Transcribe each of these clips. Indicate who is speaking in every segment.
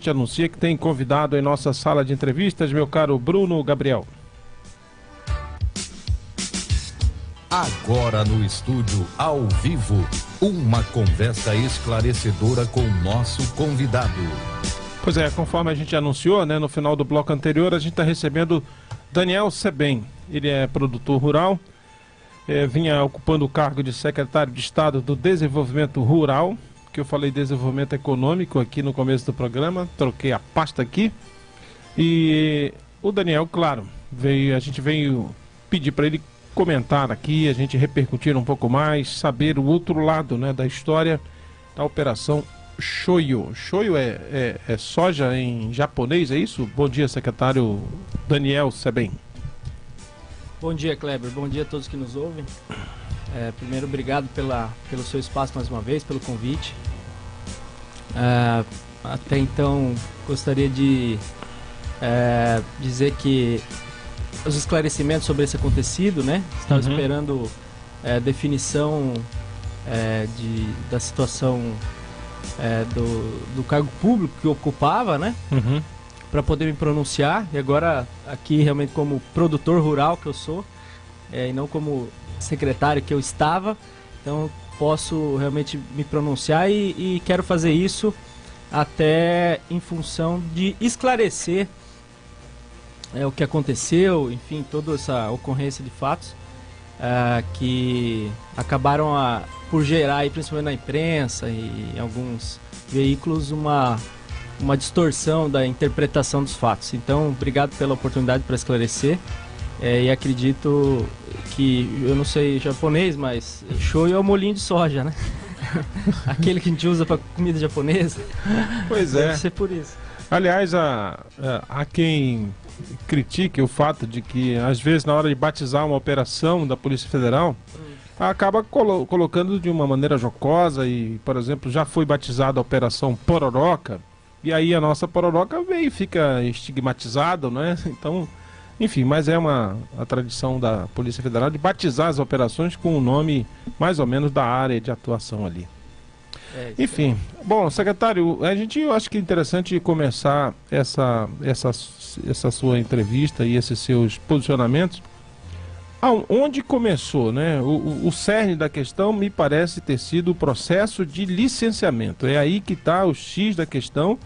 Speaker 1: Te anuncia que tem convidado em nossa sala de entrevistas, meu caro Bruno Gabriel.
Speaker 2: Agora no estúdio, ao vivo, uma conversa esclarecedora com o nosso convidado.
Speaker 1: Pois é, conforme a gente anunciou, né, no final do bloco anterior, a gente está recebendo Daniel Sebem. Ele é produtor rural, vinha ocupando o cargo de secretário de Estado do Desenvolvimento Rural, que eu falei desenvolvimento econômico aqui no começo do programa, troquei a pasta aqui. E o Daniel, claro, a gente veio pedir para ele comentar aqui, a gente repercutir um pouco mais, saber o outro lado, né, da história da operação Shoyu. Shoyu é soja em japonês, é isso? Bom dia, secretário Daniel Sebem.
Speaker 3: Bom dia, Kleber. Bom dia a todos que nos ouvem. Primeiro, obrigado pelo seu espaço mais uma vez, pelo convite. Até então, gostaria de dizer que os esclarecimentos sobre esse acontecido, né? Estava esperando definição da situação do cargo público que ocupava, né? Para poder me pronunciar. E agora, aqui, realmente, como produtor rural que eu sou, e não como secretário que eu estava, então posso realmente me pronunciar e quero fazer isso até em função de esclarecer o que aconteceu, enfim, toda essa ocorrência de fatos que acabaram por gerar, aí, principalmente na imprensa e em alguns veículos, uma distorção da interpretação dos fatos. Então, obrigado pela oportunidade para esclarecer. E acredito que, eu não sei japonês, mas shoyu é o molinho de soja, né? Aquele que a gente usa para comida japonesa.
Speaker 1: Pois é.
Speaker 3: Deve ser por isso.
Speaker 1: Aliás, há quem critique o fato de que, às vezes, na hora de batizar uma operação da Polícia Federal, acaba colocando de uma maneira jocosa e, por exemplo, já foi batizada a Operação Pororoca, e aí a nossa Pororoca veio e fica estigmatizada, né? Então... Enfim, mas é a tradição da Polícia Federal de batizar as operações com o nome mais ou menos da área de atuação ali. Enfim, bom, secretário, eu acho que é interessante começar essa sua entrevista e esses seus posicionamentos. Onde começou, né? O cerne da questão me parece ter sido o processo de licenciamento. É aí que está o X da questão,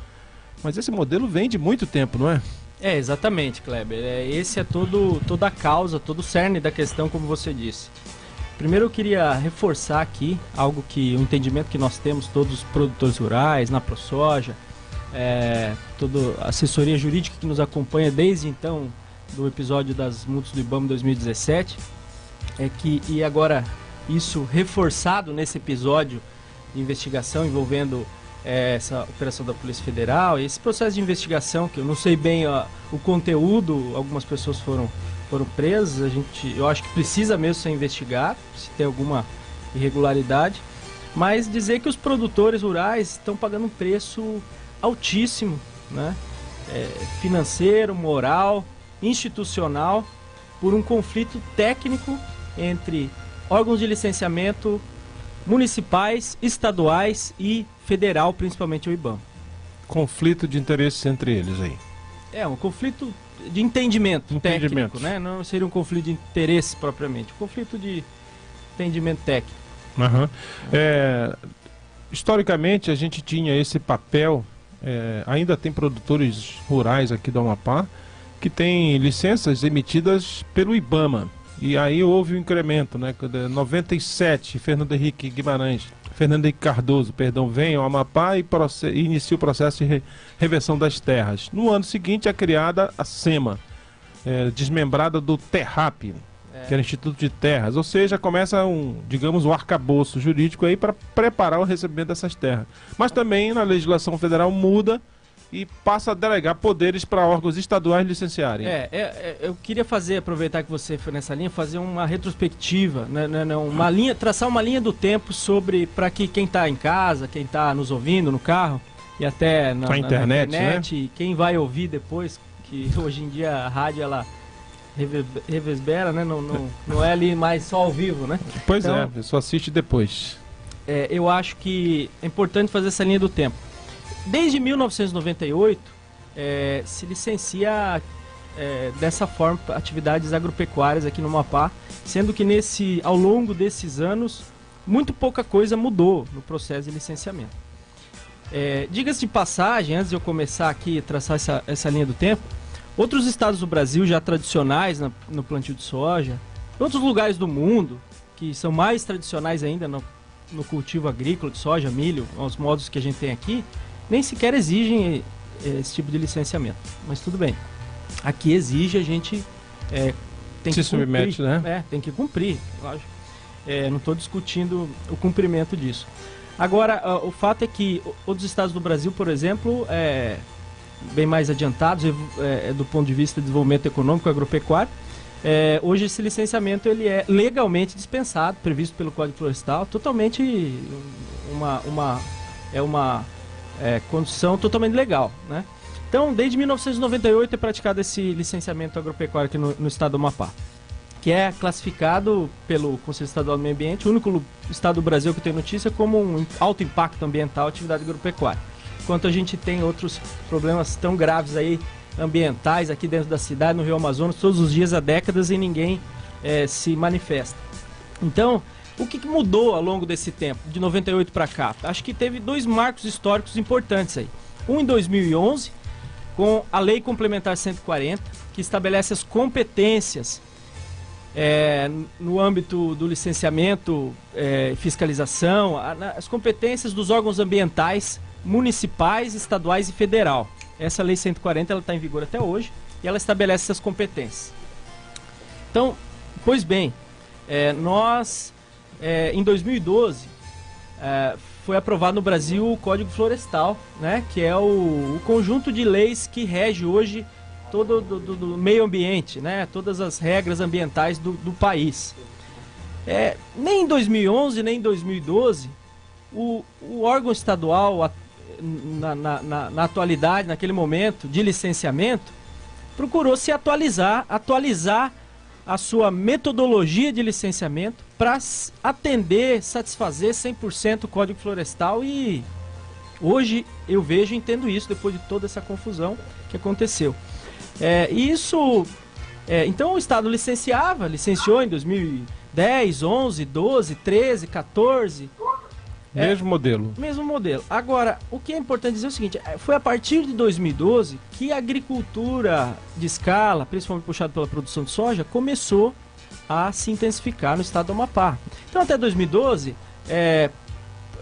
Speaker 1: mas esse modelo vem de muito tempo, não é?
Speaker 3: Exatamente, Kleber. Esse é toda a causa, todo o cerne da questão, como você disse. Primeiro eu queria reforçar aqui um entendimento que nós temos, todos os produtores rurais, na ProSoja, toda a assessoria jurídica que nos acompanha desde então, do episódio das multas do IBAMA 2017, e agora isso reforçado nesse episódio de investigação envolvendo essa operação da Polícia Federal, esse processo de investigação, que eu não sei bem o conteúdo, algumas pessoas foram presas, eu acho que precisa mesmo ser investigado, se tem alguma irregularidade, mas dizer que os produtores rurais estão pagando um preço altíssimo, né? Financeiro, moral, institucional, por um conflito técnico entre órgãos de licenciamento municipais, estaduais e federal, principalmente o IBAMA.
Speaker 1: Conflito de interesses entre eles aí.
Speaker 3: Um conflito de entendimento técnico, né? Não seria um conflito de interesses propriamente, um conflito de entendimento técnico.
Speaker 1: Historicamente a gente tinha esse papel, ainda tem produtores rurais aqui do Amapá que têm licenças emitidas pelo IBAMA. E aí houve um incremento, né? 97, Fernando Henrique Cardoso, vem ao Amapá e inicia o processo de reversão das terras. No ano seguinte é criada a SEMA, desmembrada do TERRAP, que era o Instituto de Terras. Ou seja, começa um arcabouço jurídico aí para preparar o recebimento dessas terras. Mas também na legislação federal muda e passa a delegar poderes para órgãos estaduais licenciarem.
Speaker 3: Eu queria aproveitar que você foi nessa linha, fazer uma retrospectiva, né, traçar uma linha do tempo para que quem está em casa, quem está nos ouvindo no carro e até na internet, né? E quem vai ouvir depois, que hoje em dia a rádio ela reverbera, né? Não é ali mais só ao vivo, né?
Speaker 1: Pois então, só assiste depois.
Speaker 3: Eu acho que é importante fazer essa linha do tempo. desde 1998 se licencia dessa forma atividades agropecuárias aqui no Amapá, sendo que ao longo desses anos muito pouca coisa mudou no processo de licenciamento. Diga-se de passagem, antes de eu começar aqui a traçar essa linha do tempo, outros estados do Brasil já tradicionais no plantio de soja, outros lugares do mundo que são mais tradicionais ainda no cultivo agrícola de soja, milho, aos modos que a gente tem aqui, nem sequer exigem esse tipo de licenciamento. Mas tudo bem. Aqui exige, a gente tem que
Speaker 1: submete,
Speaker 3: cumprir,
Speaker 1: né?
Speaker 3: Tem que cumprir, lógico. Não estou discutindo o cumprimento disso. Agora, o fato é que outros estados do Brasil, por exemplo, bem mais adiantados do ponto de vista de desenvolvimento econômico e agropecuário, hoje esse licenciamento ele é legalmente dispensado, previsto pelo Código Florestal, totalmente uma condição totalmente legal, né? Então, desde 1998 é praticado esse licenciamento agropecuário aqui no estado do Amapá, que é classificado pelo Conselho Estadual do Meio Ambiente, o único estado do Brasil que tem notícia, como um alto impacto ambiental atividade agropecuária. Enquanto a gente tem outros problemas tão graves aí, ambientais, aqui dentro da cidade, no Rio Amazonas, todos os dias há décadas e ninguém se manifesta. Então, o que mudou ao longo desse tempo, de 98 para cá? Acho que teve 2 marcos históricos importantes aí. Um em 2011, com a Lei Complementar 140, que estabelece as competências no âmbito do licenciamento, fiscalização, as competências dos órgãos ambientais municipais, estaduais e federal. Essa Lei 140 está em vigor até hoje e ela estabelece essas competências. Então, pois bem, em 2012, foi aprovado no Brasil o Código Florestal, né, que é o conjunto de leis que rege hoje todo do meio ambiente, né, todas as regras ambientais do país. Nem em 2011, nem em 2012, o órgão estadual, na atualidade, naquele momento de licenciamento, procurou se atualizar a sua metodologia de licenciamento para atender, satisfazer 100% o Código Florestal, e hoje eu vejo e entendo isso depois de toda essa confusão que aconteceu. Então o Estado licenciou em 2010, 11, 12, 13, 14...
Speaker 1: Mesmo modelo.
Speaker 3: Mesmo modelo. Agora, o que é importante dizer é o seguinte, foi a partir de 2012 que a agricultura de escala, principalmente puxada pela produção de soja, começou a se intensificar no estado do Amapá. Então, até 2012,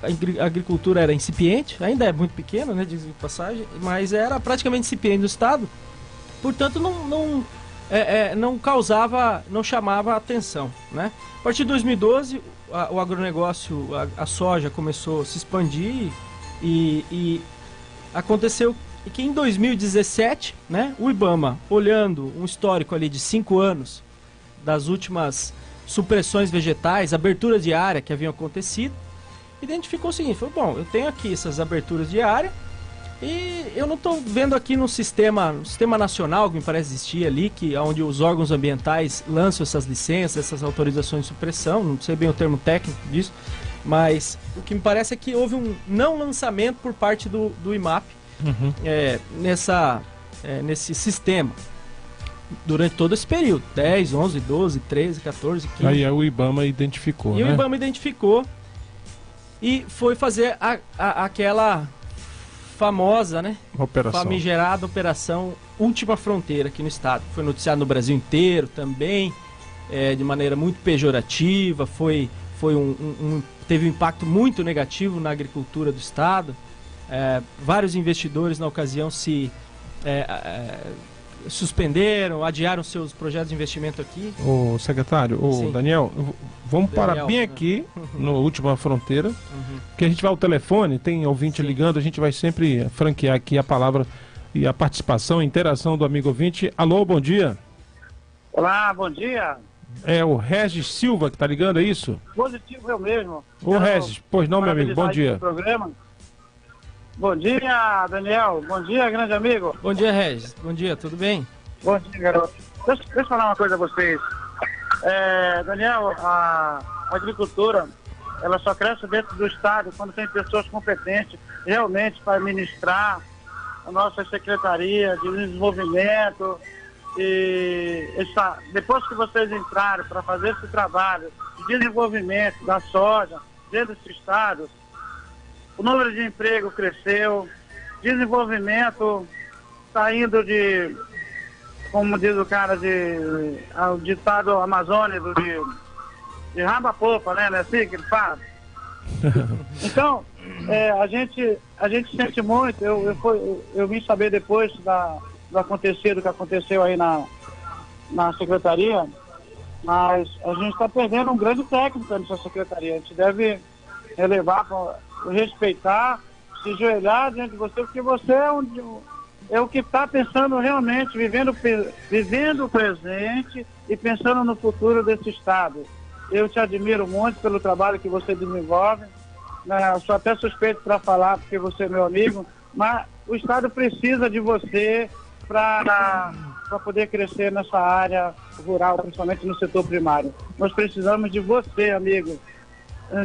Speaker 3: a agricultura era incipiente, ainda é muito pequena, né, de passagem, mas era praticamente incipiente no estado, portanto, não causava, não chamava atenção, né? A partir de 2012, o agronegócio, a soja começou a se expandir e aconteceu que em 2017, né, o IBAMA, olhando um histórico ali de 5 anos das últimas supressões vegetais, aberturas de área que haviam acontecido, identificou o seguinte, falou, bom, eu tenho aqui essas aberturas de área e eu não estou vendo aqui no sistema nacional que me parece existir ali, onde os órgãos ambientais lançam essas licenças, essas autorizações de supressão, não sei bem o termo técnico disso, mas o que me parece é que houve um não lançamento por parte do IMAP nesse sistema durante todo esse período, 10, 11, 12, 13, 14, 15.
Speaker 1: Aí o IBAMA identificou,
Speaker 3: né? O IBAMA identificou e foi fazer aquela famosa, né? Famigerada Operação Última Fronteira aqui no estado. Foi noticiado no Brasil inteiro também, de maneira muito pejorativa, teve um impacto muito negativo na agricultura do estado. Vários investidores na ocasião suspenderam, adiaram seus projetos de investimento aqui.
Speaker 1: Ô secretário, Daniel, vamos parar bem aqui no Última Fronteira, que a gente vai ao telefone, tem ouvinte ligando, a gente vai sempre franquear aqui a palavra e a participação, a interação do amigo ouvinte. Alô, bom dia.
Speaker 4: Olá, bom dia.
Speaker 1: É o Regis Silva que tá ligando, é isso?
Speaker 4: Positivo, eu mesmo.
Speaker 1: Ô Regis, pois não, meu amigo, bom dia.
Speaker 4: Bom dia, Daniel. Bom dia, grande amigo.
Speaker 3: Bom dia, Regis. Bom dia, tudo bem?
Speaker 4: Bom dia, garoto. Deixa eu falar uma coisa a vocês. Daniel, a agricultura, ela só cresce dentro do Estado quando tem pessoas competentes realmente para administrar a nossa Secretaria de Desenvolvimento. E depois que vocês entrarem para fazer esse trabalho de desenvolvimento da soja dentro desse Estado, o número de emprego cresceu, desenvolvimento saindo de, como diz o cara, o ditado amazônico, de rabo a popa, né? Não é assim que ele fala? Então, a gente sente muito. Eu vim saber depois do que aconteceu aí na secretaria, mas a gente está perdendo um grande técnico nessa secretaria. A gente deve relevar, respeitar, se ajoelhar diante de você, porque você é o que está pensando realmente, vivendo o presente e pensando no futuro desse Estado. Eu te admiro muito pelo trabalho que você desenvolve, né? Sou até suspeito para falar, porque você é meu amigo, mas o Estado precisa de você para poder crescer nessa área rural, principalmente no setor primário. Nós precisamos de você, amigo,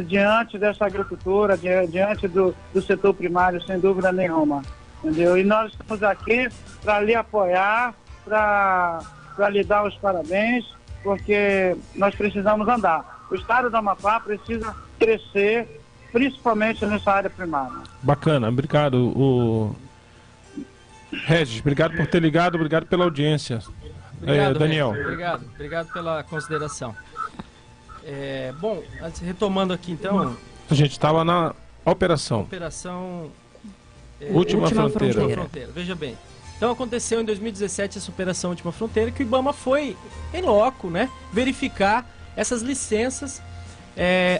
Speaker 4: diante dessa agricultura, diante do setor primário, sem dúvida nenhuma. Entendeu? E nós estamos aqui para lhe apoiar, para lhe dar os parabéns, porque nós precisamos andar. O Estado do Amapá precisa crescer, principalmente nessa área primária.
Speaker 1: Bacana, obrigado. Regis, obrigado por ter ligado, obrigado pela audiência.
Speaker 3: Obrigado,
Speaker 1: Daniel.
Speaker 3: Regis, obrigado pela consideração. Bom, retomando aqui então.
Speaker 1: A gente estava na operação. Última Fronteira.
Speaker 3: Veja bem. Então aconteceu em 2017 essa operação Última Fronteira, que o IBAMA foi em loco, né, verificar essas licenças,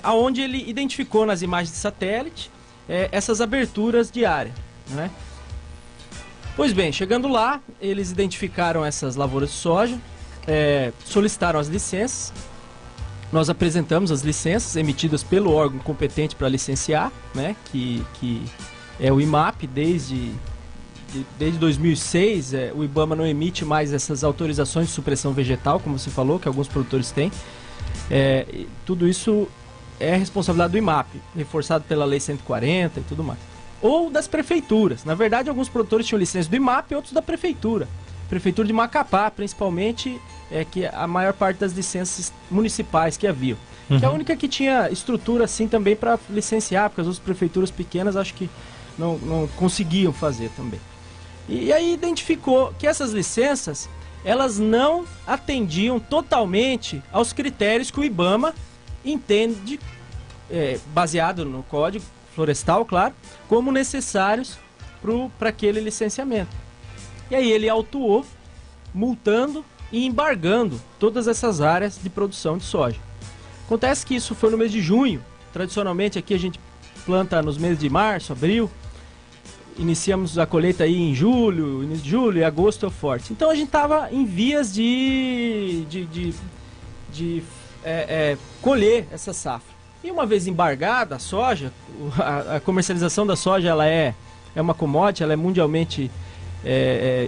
Speaker 3: aonde ele identificou nas imagens de satélite essas aberturas de área, né? Pois bem, chegando lá, eles identificaram essas lavouras de soja, solicitaram as licenças. Nós apresentamos as licenças emitidas pelo órgão competente para licenciar, né, que é o IMAP. Desde 2006, o IBAMA não emite mais essas autorizações de supressão vegetal, como você falou, que alguns produtores têm. Tudo isso é responsabilidade do IMAP, reforçado pela Lei 140 e tudo mais. Ou das prefeituras. Na verdade, alguns produtores tinham licença do IMAP e outros da prefeitura. Prefeitura de Macapá, principalmente, que a maior parte das licenças municipais que haviam. Que é a única que tinha estrutura assim também para licenciar, porque as outras prefeituras pequenas acho que não conseguiam fazer também. E aí identificou que essas licenças, elas não atendiam totalmente aos critérios que o IBAMA entende, baseado no Código Florestal, claro, como necessários para aquele licenciamento. E aí ele autuou, multando e embargando todas essas áreas de produção de soja. Acontece que isso foi no mês de junho. Tradicionalmente aqui a gente planta nos meses de março, abril. Iniciamos a colheita aí em julho, início de julho, e agosto é forte. Então a gente estava em vias de colher essa safra. E uma vez embargada a soja, a comercialização da soja ela é uma commodity, ela é mundialmente,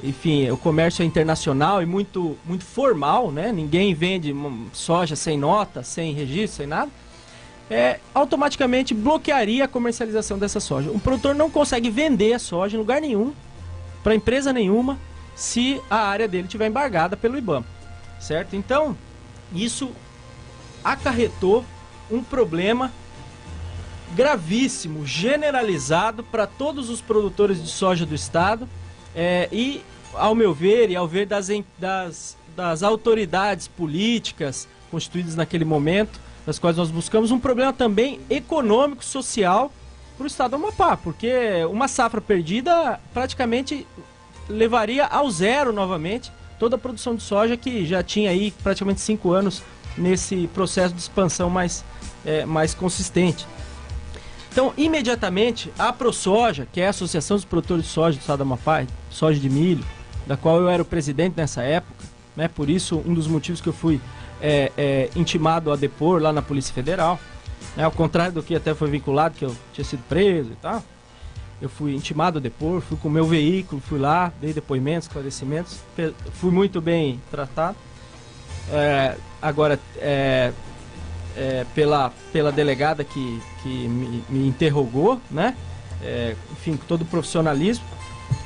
Speaker 3: enfim, o comércio é internacional e muito, muito formal, né? Ninguém vende soja sem nota, sem registro, sem nada. Automaticamente bloquearia a comercialização dessa soja. O produtor não consegue vender a soja em lugar nenhum, para empresa nenhuma, se a área dele estiver embargada pelo IBAMA, certo? Então, isso acarretou um problema gravíssimo, generalizado para todos os produtores de soja do estado, e, ao meu ver, e ao ver das autoridades políticas constituídas naquele momento, das quais nós buscamos, um problema também econômico, social para o estado do Amapá, porque uma safra perdida praticamente levaria ao zero novamente toda a produção de soja que já tinha aí praticamente 5 anos nesse processo de expansão mais consistente. Então, imediatamente, a AproSoja, que é a Associação dos Produtores de Soja do estado do Amapá, soja de milho, da qual eu era o presidente nessa época, né, por isso um dos motivos que eu fui intimado a depor lá na Polícia Federal, né, ao contrário do que até foi vinculado, que eu tinha sido preso e tal. Eu fui intimado a depor, fui com o meu veículo, fui lá, dei depoimentos, esclarecimentos, fui muito bem tratado. Agora, pela delegada que me interrogou, né? Enfim, com todo o profissionalismo.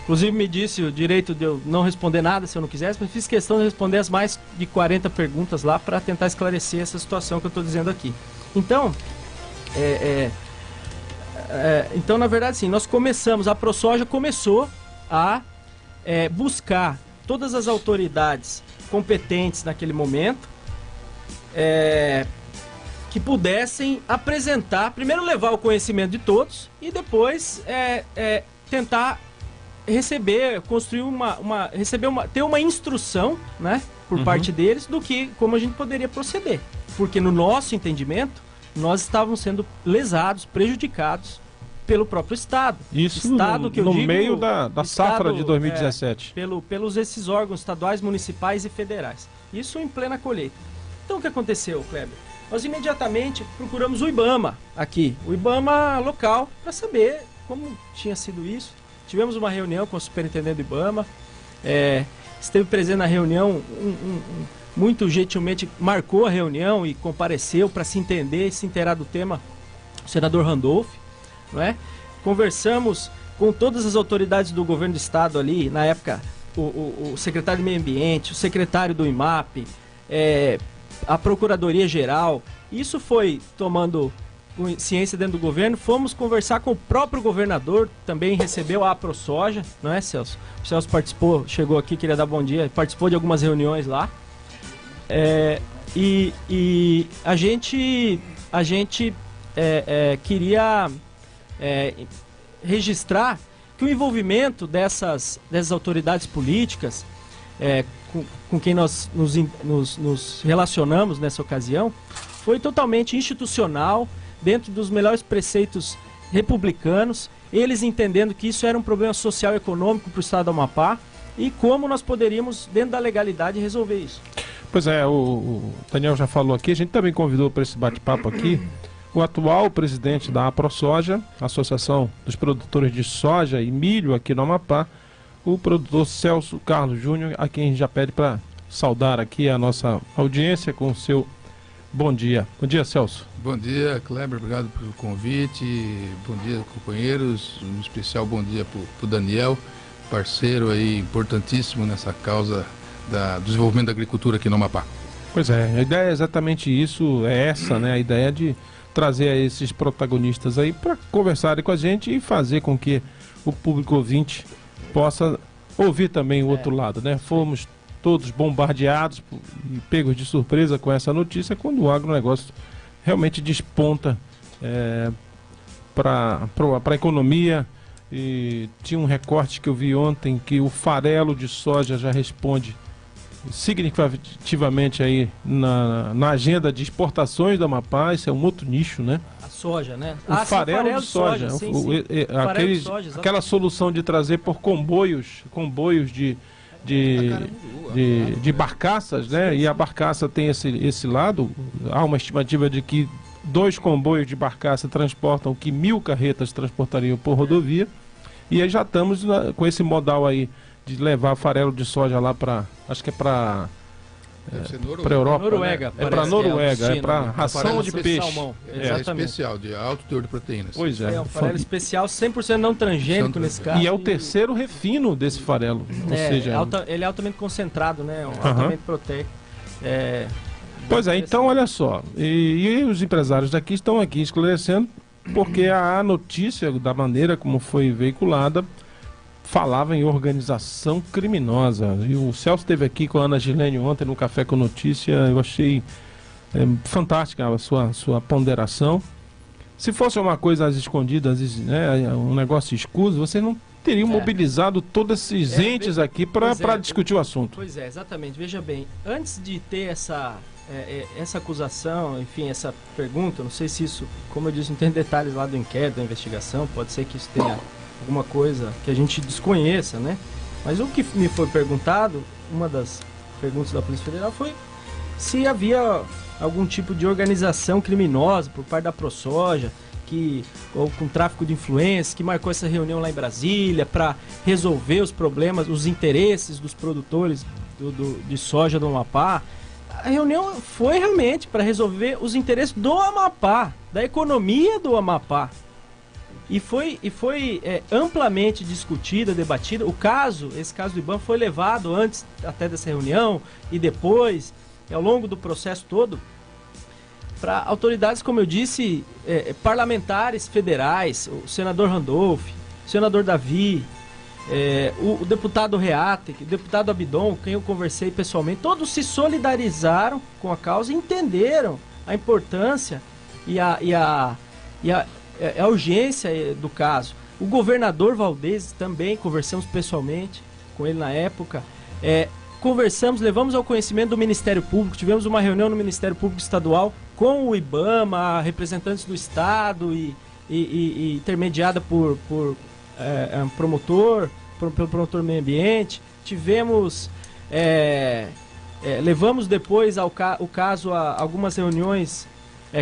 Speaker 3: Inclusive me disse o direito de eu não responder nada se eu não quisesse, mas fiz questão de responder as mais de 40 perguntas lá para tentar esclarecer essa situação que eu estou dizendo aqui. Então, então, na verdade, sim, nós começamos, a ProSoja começou a buscar todas as autoridades competentes naquele momento, que pudessem apresentar, primeiro levar o conhecimento de todos e depois tentar receber, construir ter uma instrução, né, por parte deles do que, como a gente poderia proceder. Porque no nosso entendimento, nós estávamos sendo lesados, prejudicados pelo próprio Estado.
Speaker 1: Isso
Speaker 3: Estado, que eu digo,
Speaker 1: meio da safra de 2017.
Speaker 3: Pelos esses órgãos estaduais, municipais e federais. Isso em plena colheita. Então o que aconteceu, Kleber? Nós imediatamente procuramos o IBAMA aqui, o IBAMA local, para saber como tinha sido isso. Tivemos uma reunião com o superintendente do IBAMA, esteve presente na reunião, muito gentilmente marcou a reunião e compareceu para se entender e se inteirar do tema, o senador Randolph, não é? Conversamos com todas as autoridades do governo do estado ali, na época, o secretário de Meio Ambiente, o secretário do IMAP, a Procuradoria Geral. Isso foi tomando ciência dentro do governo. Fomos conversar com o próprio governador, também recebeu a ProSoja, não é, Celso? O Celso participou, chegou aqui, queria dar bom dia, participou de algumas reuniões lá. E a gente queria registrar que o envolvimento dessas autoridades políticas com quem nós nos relacionamos nessa ocasião foi totalmente institucional, dentro dos melhores preceitos republicanos, eles entendendo que isso era um problema social e econômico para o estado do Amapá e como nós poderíamos, dentro da legalidade, resolver isso.
Speaker 1: Pois é, o Daniel já falou aqui, a gente também convidou para esse bate-papo aqui o atual presidente da ProSoja, Associação dos Produtores de Soja e Milho aqui no Amapá, o produtor Celso Carlos Júnior, a quem a gente já pede para saudar aqui a nossa audiência com o seu bom dia. Bom dia, Celso.
Speaker 5: Bom dia, Kleber, obrigado pelo convite. Bom dia, companheiros. Um especial bom dia para o Daniel, parceiro aí importantíssimo nessa causa do desenvolvimento da agricultura aqui no Amapá.
Speaker 1: Pois é, a ideia é exatamente isso, é essa, né? A ideia de trazer esses protagonistas aí para conversarem com a gente e fazer com que o público ouvinte possa ouvir também o outro lado, né? Fomos todos bombardeados e pegos de surpresa com essa notícia quando o agronegócio realmente desponta para a economia. E tinha um recorte que eu vi ontem que o farelo de soja já responde significativamente aí na agenda de exportações do Amapá. Isso é um outro nicho, né?
Speaker 3: A soja, né?
Speaker 1: O farelo de soja, aquela solução de trazer por comboios de barcaças, né? E a barcaça tem esse lado. Há uma estimativa de que 2 comboios de barcaça transportam o que 1.000 carretas transportariam por rodovia. E aí já estamos com esse modal aí de levar farelo de soja lá para, acho que é para Europa,
Speaker 3: Noruega,
Speaker 1: né? É para Noruega, é para ração de peixe.
Speaker 3: Salmão.
Speaker 5: É especial, de alto teor de proteínas.
Speaker 1: Pois é.
Speaker 3: É um farelo especial 100% não transgênico nesse caso.
Speaker 1: E é o terceiro refino desse farelo. Ou seja,
Speaker 3: ele é altamente concentrado, né? Altamente proteico.
Speaker 1: Pois é, então olha só. E os empresários daqui estão aqui esclarecendo, porque a notícia, da maneira como foi veiculada, falava em organização criminosa. E o Celso esteve aqui com a Ana Gilene ontem no Café com Notícia. Eu achei fantástica a sua ponderação. Se fosse uma coisa às escondidas, né, um negócio escuso, vocês não teriam mobilizado todos esses entes aqui para discutir o assunto.
Speaker 3: Pois é, exatamente. Veja bem, antes de ter essa acusação, enfim, essa pergunta, não sei se isso, como eu disse, não tem detalhes lá do inquérito, da investigação, pode ser que isso tenha alguma coisa que a gente desconheça, né? Mas o que me foi perguntado, uma das perguntas da Polícia Federal foi se havia algum tipo de organização criminosa por parte da ProSoja, ou com tráfico de influência, que marcou essa reunião lá em Brasília para resolver os problemas, os interesses dos produtores de soja do Amapá. a reunião foi realmente para resolver os interesses do Amapá, da economia do Amapá. E foi amplamente discutida, debatida. Esse caso do IBAMA foi levado antes até dessa reunião e depois, ao longo do processo todo, para autoridades, como eu disse, parlamentares federais, o senador Randolph, o senador Davi, o deputado Reate, o deputado Abidon, com quem eu conversei pessoalmente, todos se solidarizaram com a causa e entenderam a importância e a urgência do caso. O governador Valdez também, conversamos pessoalmente com ele na época, conversamos, levamos ao conhecimento do Ministério Público, tivemos uma reunião no Ministério Público Estadual com o IBAMA, representantes do Estado e intermediada por pelo promotor do meio ambiente. Tivemos, levamos depois o caso a algumas reuniões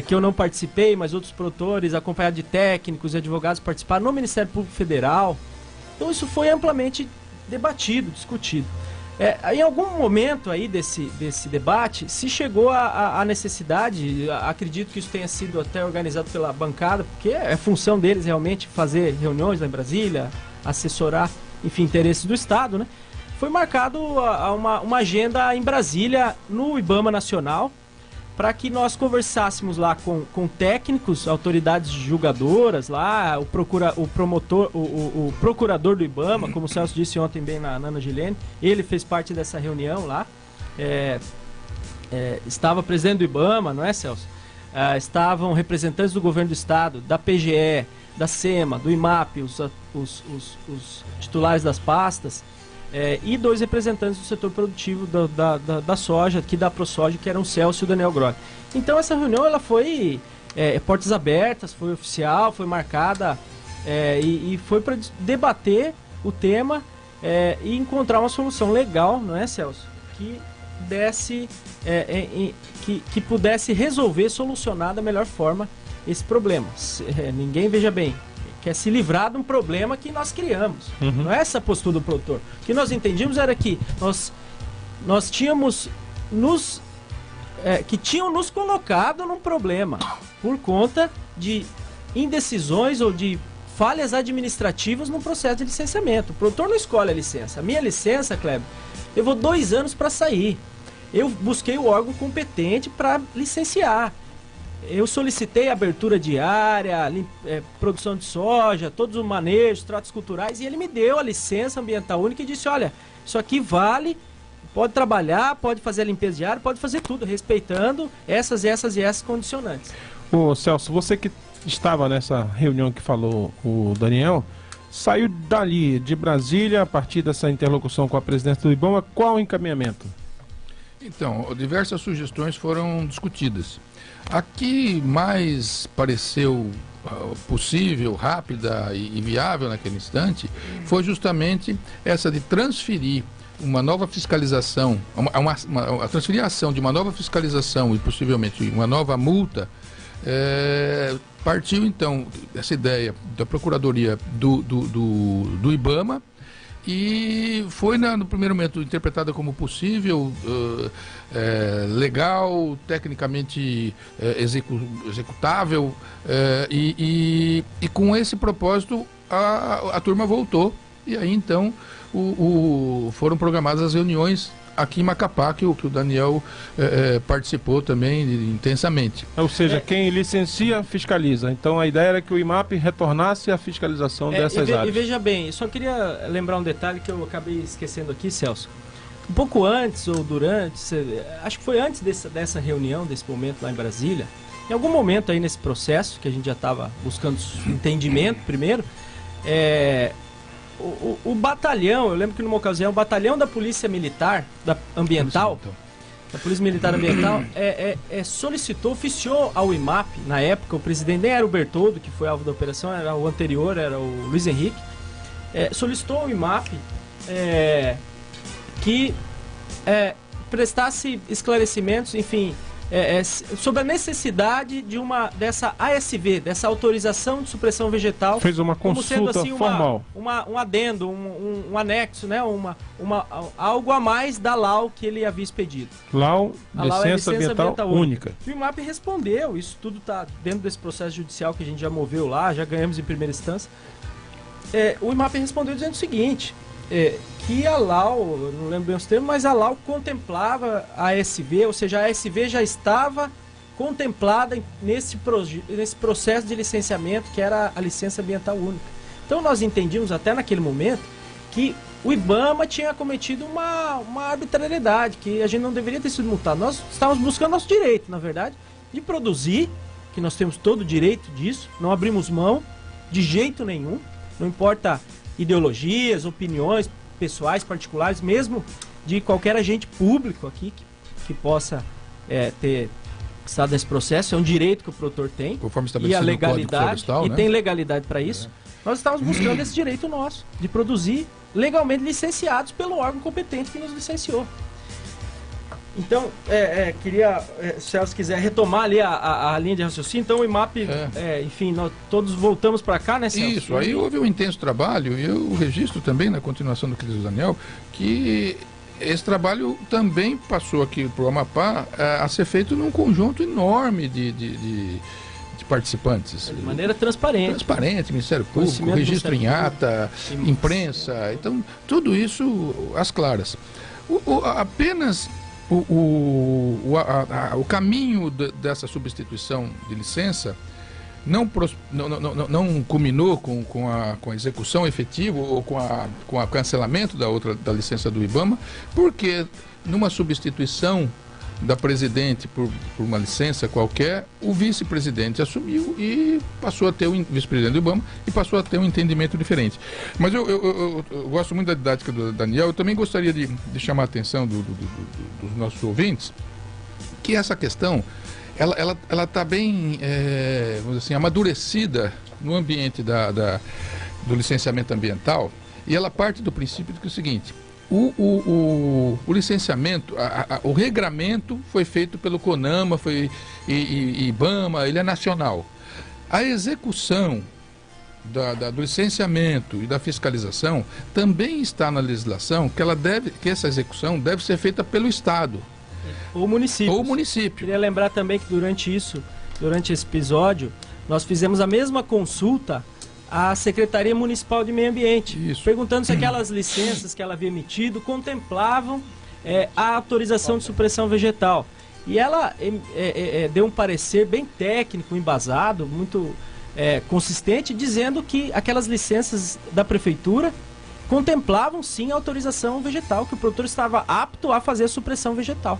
Speaker 3: que eu não participei, mas outros produtores, acompanhados de técnicos e advogados, participaram no Ministério Público Federal. Então isso foi amplamente debatido, discutido. Em algum momento aí desse debate, se chegou à necessidade, acredito que isso tenha sido até organizado pela bancada, porque é função deles realmente fazer reuniões lá em Brasília, assessorar, enfim, interesses do Estado, né? Foi marcado uma agenda em Brasília, no IBAMA Nacional, para que nós conversássemos lá com técnicos, autoridades julgadoras lá, o procurador do IBAMA, como o Celso disse ontem bem na Ana Gilene, ele fez parte dessa reunião lá, estava presidente do IBAMA, não é, Celso? Estavam representantes do governo do estado, da PGE, da SEMA, do IMAP, os titulares das pastas, e 2 representantes do setor produtivo da soja, aqui da ProSoja, que eram o Celso e o Daniel Groy. Então essa reunião ela foi portas abertas, foi oficial, foi marcada e foi para debater o tema e encontrar uma solução legal, não é, Celso? Que desse, que pudesse resolver, solucionar da melhor forma esse problema. Ninguém, veja bem, quer se livrar de um problema que nós criamos. Não é essa a postura do produtor. O que nós entendíamos era que nós tínhamos que tinham nos colocado num problema por conta de indecisões ou de falhas administrativas no processo de licenciamento. O produtor não escolhe a licença. A minha licença, Kleber, levou 2 anos para sair. Eu busquei o órgão competente para licenciar. Eu solicitei abertura de área, produção de soja, todos os manejos, tratos culturais, e ele me deu a licença ambiental única e disse, olha, isso aqui vale, pode trabalhar, pode fazer a limpeza de área, pode fazer tudo, respeitando essas condicionantes.
Speaker 1: Ô Celso, você que estava nessa reunião que falou o Daniel, saiu dali, de Brasília, a partir dessa interlocução com a presidência do IBAMA, qual o encaminhamento?
Speaker 5: Então, diversas sugestões foram discutidas. A que mais pareceu possível, rápida e viável naquele instante foi justamente essa de transferir uma nova fiscalização, transferir a ação de uma nova fiscalização e possivelmente uma nova multa. Partiu então essa ideia da Procuradoria do IBAMA e foi no primeiro momento interpretada como possível, legal, tecnicamente executável, e com esse propósito a turma voltou e aí então foram programadas as reuniões aqui em Macapá, que o Daniel participou também intensamente.
Speaker 1: Ou seja, quem licencia, fiscaliza. Então a ideia era que o IMAP retornasse à fiscalização dessas áreas.
Speaker 3: E veja bem, eu só queria lembrar um detalhe que eu acabei esquecendo aqui, Celso. Um pouco antes ou durante, acho que foi antes dessa reunião, desse momento lá em Brasília, em algum momento aí nesse processo, que a gente já estava buscando entendimento primeiro, o batalhão, eu lembro que numa ocasião, o batalhão da Polícia Militar Ambiental, da Polícia Militar Ambiental, solicitou, oficiou ao IMAP, na época, o presidente nem era o Bertoldo, que foi alvo da operação, era o anterior, era o Luiz Henrique, solicitou ao IMAP que prestasse esclarecimentos, enfim, sobre a necessidade dessa ASV, dessa autorização de supressão vegetal.
Speaker 1: Fez uma consulta
Speaker 3: sendo, assim,
Speaker 1: formal.
Speaker 3: Um adendo, um anexo, né? Algo a mais da LAU que ele havia expedido.
Speaker 1: LAU,
Speaker 3: A LAU
Speaker 1: licença ambiental única.
Speaker 3: E o IMAP respondeu, isso tudo está dentro desse processo judicial que a gente já moveu lá, já ganhamos em primeira instância. O IMAP respondeu dizendo o seguinte, que a LAU, não lembro bem os termos, mas a LAU contemplava a ASV, ou seja, a ASV já estava contemplada nesse processo de licenciamento, que era a licença ambiental única. Então nós entendíamos até naquele momento que o IBAMA tinha cometido uma arbitrariedade, que a gente não deveria ter sido multado. Nós estávamos buscando nosso direito, na verdade, de produzir, que nós temos todo o direito disso, não abrimos mão de jeito nenhum, não importa ideologias, opiniões pessoais, particulares, mesmo de qualquer agente público aqui que possa ter estado nesse processo, é um direito que o produtor tem,
Speaker 5: conforme
Speaker 3: e a legalidade,
Speaker 5: florestal,
Speaker 3: e
Speaker 5: né?
Speaker 3: tem legalidade para isso. Nós estávamos buscando esse direito nosso, de produzir legalmente licenciados pelo órgão competente que nos licenciou. Então, queria, se o Celso quiser retomar ali a linha de raciocínio, então o IMAP, enfim, nós todos voltamos para cá, né, Celso?
Speaker 5: Isso, aí houve um intenso trabalho, e eu registro também, na continuação do que diz o Daniel, que esse trabalho também passou aqui para o Amapá a ser feito num conjunto enorme de participantes.
Speaker 3: De maneira transparente.
Speaker 5: Transparente, Ministério Público, registro em ata, imprensa, então tudo isso às claras. Apenas o caminho dessa substituição de licença não culminou com a execução efetiva ou com o cancelamento da licença do IBAMA, porque numa substituição da presidente por uma licença qualquer, o vice-presidente assumiu e passou a ter o vice-presidente do IBAMA e passou a ter um entendimento diferente. Mas eu gosto muito da didática do Daniel, eu também gostaria de chamar a atenção dos nossos ouvintes, que essa questão, ela está bem, vamos dizer assim, amadurecida no ambiente do licenciamento ambiental, e ela parte do princípio de que é o seguinte: o licenciamento, o regramento foi feito pelo CONAMA, e IBAMA, ele é nacional. A execução do licenciamento e da fiscalização também está na legislação, que essa execução deve ser feita pelo Estado.
Speaker 3: Ou município.
Speaker 5: Ou município.
Speaker 3: Queria lembrar também que durante esse episódio, nós fizemos a mesma consulta à Secretaria Municipal de Meio Ambiente, perguntando se aquelas licenças que ela havia emitido contemplavam a autorização de supressão vegetal. E ela deu um parecer bem técnico, embasado, muito consistente, dizendo que aquelas licenças da Prefeitura contemplavam sim a autorização vegetal, que o produtor estava apto a fazer a supressão vegetal.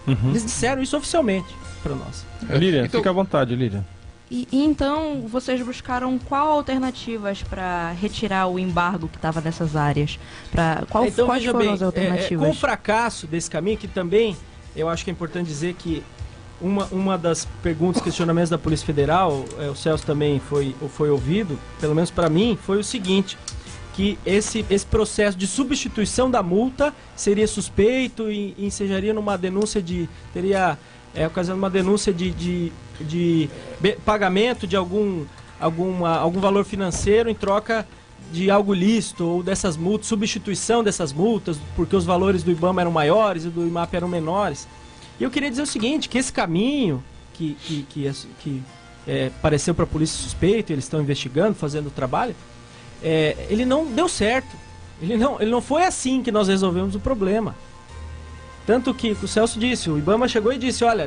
Speaker 3: Eles disseram isso oficialmente para nós.
Speaker 1: Lília, fica à vontade, Lília.
Speaker 6: E então, vocês buscaram qual alternativas para retirar o embargo que estava nessas áreas? Quais foram as alternativas?
Speaker 3: Com o fracasso desse caminho, que também eu acho que é importante dizer que uma das perguntas, questionamentos da Polícia Federal, o Celso também foi ouvido, pelo menos para mim, foi o seguinte: que esse processo de substituição da multa seria suspeito e ensejaria numa denúncia teria ocasionado uma denúncia de pagamento de algum valor financeiro em troca de algo lícito, ou dessas multas, substituição dessas multas, porque os valores do IBAMA eram maiores e do IMAP eram menores. E eu queria dizer o seguinte, que esse caminho que pareceu para a polícia suspeito, eles estão investigando, fazendo o trabalho, ele não deu certo. Ele não foi assim que nós resolvemos o problema. Tanto que o Celso disse, o IBAMA chegou e disse, olha,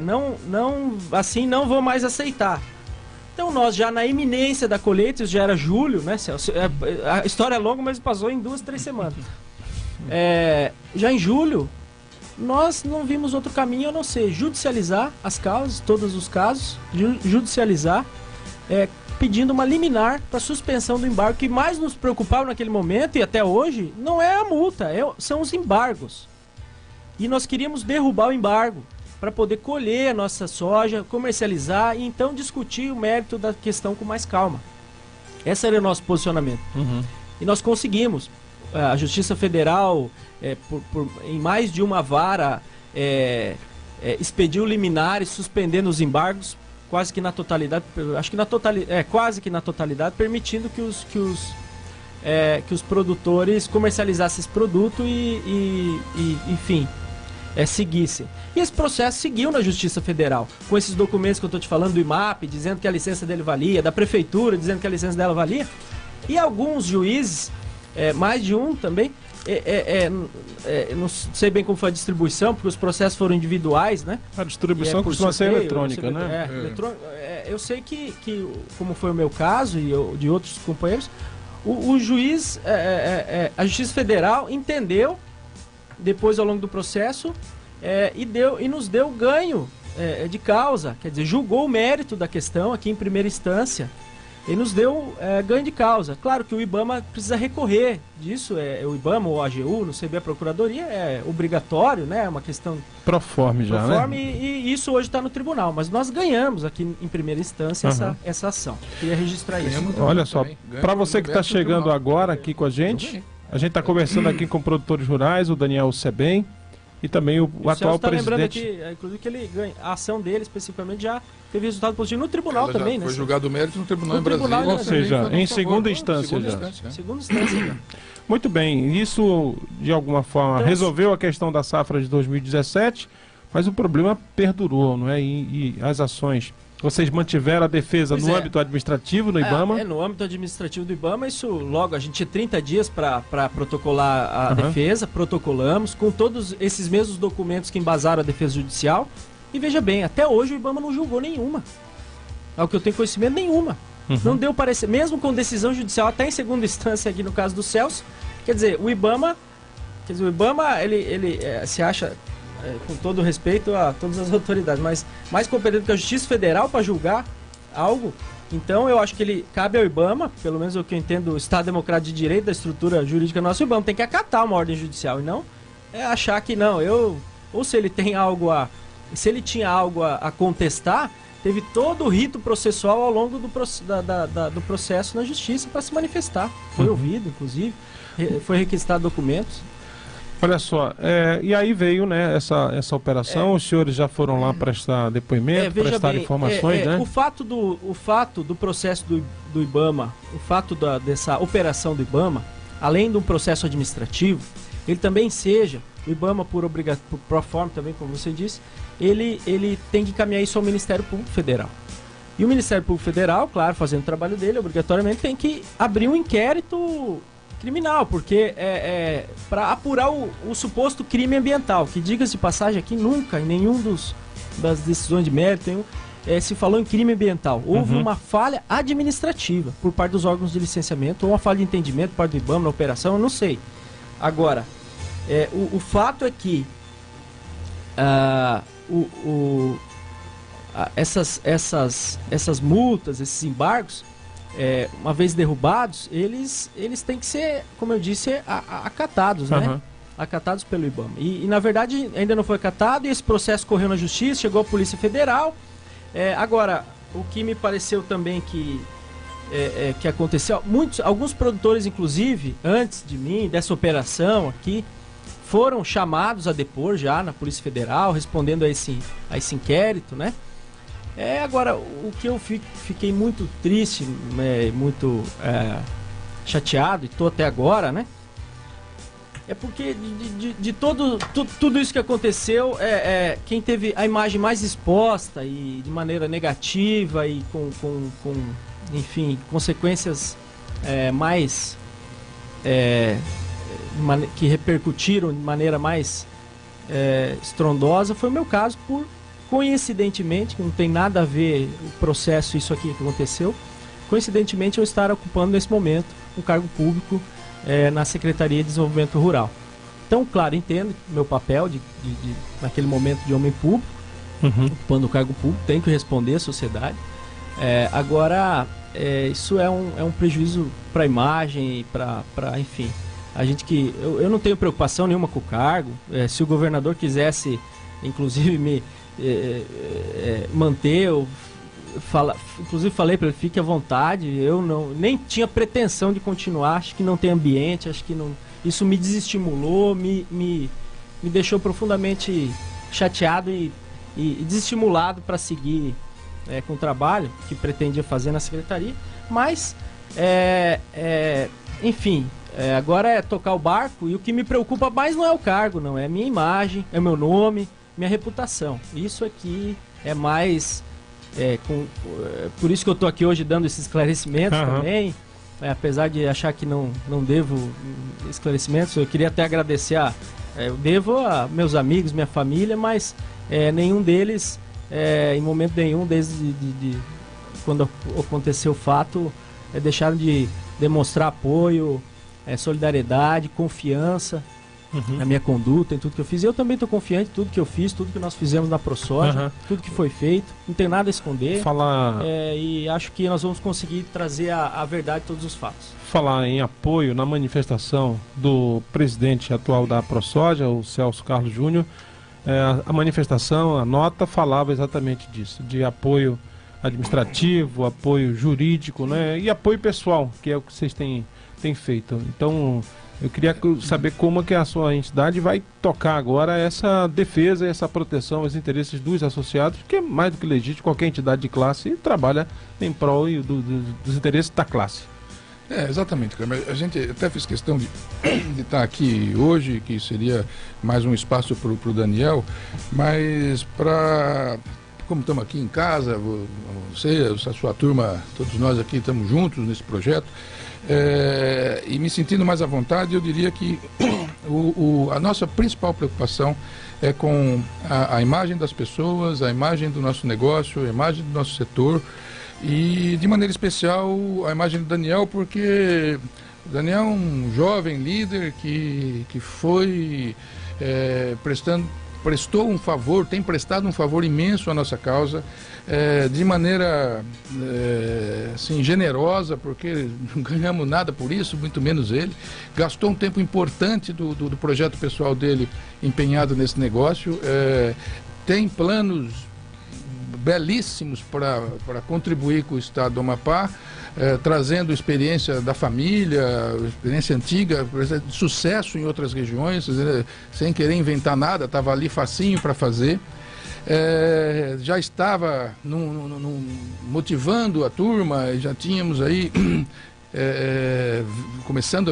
Speaker 3: assim não vou mais aceitar. Então nós já na iminência da colheita, isso já era julho, né, Celso? A história é longa, mas passou em 2-3 semanas. Já em julho, nós não vimos outro caminho a não ser judicializar as causas, todos os casos, judicializar, pedindo uma liminar para suspensão do embargo. O que mais nos preocupava naquele momento e até hoje não é a multa, são os embargos. E nós queríamos derrubar o embargo para poder colher a nossa soja, comercializar e então discutir o mérito da questão com mais calma. Esse era o nosso posicionamento. E nós conseguimos. A Justiça Federal, em mais de uma vara expediu liminares suspendendo os embargos quase que na totalidade, acho que quase que na totalidade, permitindo que os produtores comercializassem esse produto e enfim, seguissem. E esse processo seguiu na Justiça Federal, com esses documentos que eu estou te falando do IMAP, dizendo que a licença dele valia, da Prefeitura dizendo que a licença dela valia, e alguns juízes, mais de um também, não sei bem como foi a distribuição, porque os processos foram individuais, né?
Speaker 1: A distribuição costuma ser eletrônica, né?
Speaker 3: Eu sei que, como foi o meu caso e de outros companheiros, o juiz, a Justiça Federal entendeu, depois ao longo do processo, e nos deu ganho de causa, quer dizer, julgou o mérito da questão aqui em primeira instância, e nos deu ganho de causa. Claro que o IBAMA precisa recorrer disso, o IBAMA ou a AGU, não sei bem, a Procuradoria, é obrigatório, né? É uma questão...
Speaker 1: Proforme já, né?
Speaker 3: E isso hoje está no tribunal, mas nós ganhamos aqui em primeira instância essa ação. Queria registrar isso.
Speaker 1: Olha só, para você que está chegando agora aqui com a gente está conversando aqui com produtores rurais, o Daniel Sebem, e também o atual presidente.
Speaker 3: Lembrando aqui, inclusive, que ele ganha, a ação dele especificamente já teve resultado positivo no tribunal também, né?
Speaker 5: Foi julgado o mérito no tribunal em Brasília.
Speaker 1: Ou seja, em segunda instância já.
Speaker 3: Segunda instância já.
Speaker 1: Muito bem, isso de alguma forma resolveu a questão da safra de 2017, mas o problema perdurou, não é? E as ações, vocês mantiveram a defesa no âmbito administrativo do IBAMA?
Speaker 3: No âmbito administrativo do IBAMA, isso logo, a gente tinha 30 dias para protocolar a defesa, protocolamos, com todos esses mesmos documentos que embasaram a defesa judicial, e veja bem, até hoje o IBAMA não julgou nenhuma. Ao que eu tenho conhecimento, nenhuma. Não deu parecer, mesmo com decisão judicial, até em segunda instância aqui no caso do Celso, quer dizer, o IBAMA, ele se acha... com todo respeito a todas as autoridades, mas mais competente que a Justiça Federal para julgar algo. Então eu acho que ele cabe ao IBAMA, pelo menos o que eu entendo, o Estado Democrático de Direito, da estrutura jurídica nossa, o IBAMA tem que acatar uma ordem judicial e não achar que não, ou se ele tem algo se ele tinha algo a contestar, teve todo o rito processual ao longo do processo na justiça para se manifestar. Foi ouvido, inclusive, foi requisitado documentos.
Speaker 1: Olha só, e aí veio, né, essa operação, os senhores já foram lá prestar depoimento, prestar informações, né?
Speaker 3: O fato do processo do IBAMA, o fato dessa operação do IBAMA, além de um processo administrativo, ele também o IBAMA por forma também, como você disse, ele tem que encaminhar isso ao Ministério Público Federal. E o Ministério Público Federal, claro, fazendo o trabalho dele, obrigatoriamente tem que abrir um inquérito criminal, porque para apurar o suposto crime ambiental, que, diga-se de passagem, aqui nunca, em nenhum das decisões de mérito, se falou em crime ambiental. Houve uma falha administrativa por parte dos órgãos de licenciamento, ou uma falha de entendimento por parte do IBAMA na operação, eu não sei. Agora, o fato é que essas multas, esses embargos, uma vez derrubados, eles têm que ser, como eu disse, acatados, né? Acatados pelo IBAMA. E na verdade ainda não foi acatado, e esse processo correu na Justiça, chegou à Polícia Federal. Agora, o que me pareceu também que aconteceu, alguns produtores, inclusive, antes de mim, dessa operação aqui, foram chamados a depor já na Polícia Federal, respondendo a esse inquérito, né? Agora, o que eu fiquei muito triste, muito chateado, e estou até agora, né? É porque de tudo isso que aconteceu, quem teve a imagem mais exposta e de maneira negativa e com enfim, consequências mais que repercutiram de maneira mais estrondosa foi o meu caso, coincidentemente, que não tem nada a ver o processo, isso aqui que aconteceu, coincidentemente eu estar ocupando nesse momento um cargo público na Secretaria de Desenvolvimento Rural. Então, claro, entendo meu papel naquele momento de homem público, ocupando o cargo público, tenho que responder à sociedade. Agora, isso é um prejuízo para a imagem e para, enfim, a gente que... Eu não tenho preocupação nenhuma com o cargo. Se o governador quisesse, inclusive, me manter, inclusive falei para ele, fique à vontade, eu nem tinha pretensão de continuar, acho que não tem ambiente, acho que não, isso me desestimulou, me deixou profundamente chateado e e desestimulado para seguir com o trabalho que pretendia fazer na secretaria. Mas, enfim, agora é tocar o barco, e o que me preocupa mais não é o cargo, não, é a minha imagem, é o meu nome, minha reputação. Isso aqui é mais... por isso que eu estou aqui hoje dando esses esclarecimentos também, apesar de achar que não devo esclarecimentos. Eu queria até agradecer eu devo a meus amigos, minha família, mas nenhum deles, em momento nenhum, desde quando aconteceu o fato, deixaram de demonstrar apoio, solidariedade, confiança na minha conduta, em tudo que eu fiz. Eu também estou confiante em tudo que eu fiz, tudo que nós fizemos na ProSoja, tudo que foi feito, não tem nada a esconder. E acho que nós vamos conseguir trazer a verdade de todos os fatos.
Speaker 1: Falar em apoio na manifestação do presidente atual da ProSoja, o Celso Carlos Júnior, a manifestação, a nota falava exatamente disso, de apoio administrativo, apoio jurídico, né, e apoio pessoal, que é o que vocês têm feito. Então, eu queria saber como é que a sua entidade vai tocar agora essa defesa e essa proteção aos interesses dos associados, que é mais do que legítimo, qualquer entidade de classe trabalha em prol dos interesses da classe.
Speaker 5: Exatamente, a gente até fez questão de estar aqui hoje, que seria mais um espaço para o Daniel, mas como estamos aqui em casa, você, a sua turma, todos nós aqui estamos juntos nesse projeto, e me sentindo mais à vontade, eu diria que a nossa principal preocupação é com a imagem das pessoas, a imagem do nosso negócio, a imagem do nosso setor, e de maneira especial a imagem do Daniel, porque o Daniel é um jovem líder que foi prestou um favor, tem prestado um favor imenso à nossa causa, de maneira assim, generosa, porque não ganhamos nada por isso, muito menos ele. Gastou um tempo importante do projeto pessoal dele empenhado nesse negócio, tem planos belíssimos para contribuir com o Estado do Amapá, trazendo experiência da família, experiência antiga, de sucesso em outras regiões, sem querer inventar nada, estava ali facinho para fazer. Já estava motivando a turma, já tínhamos aí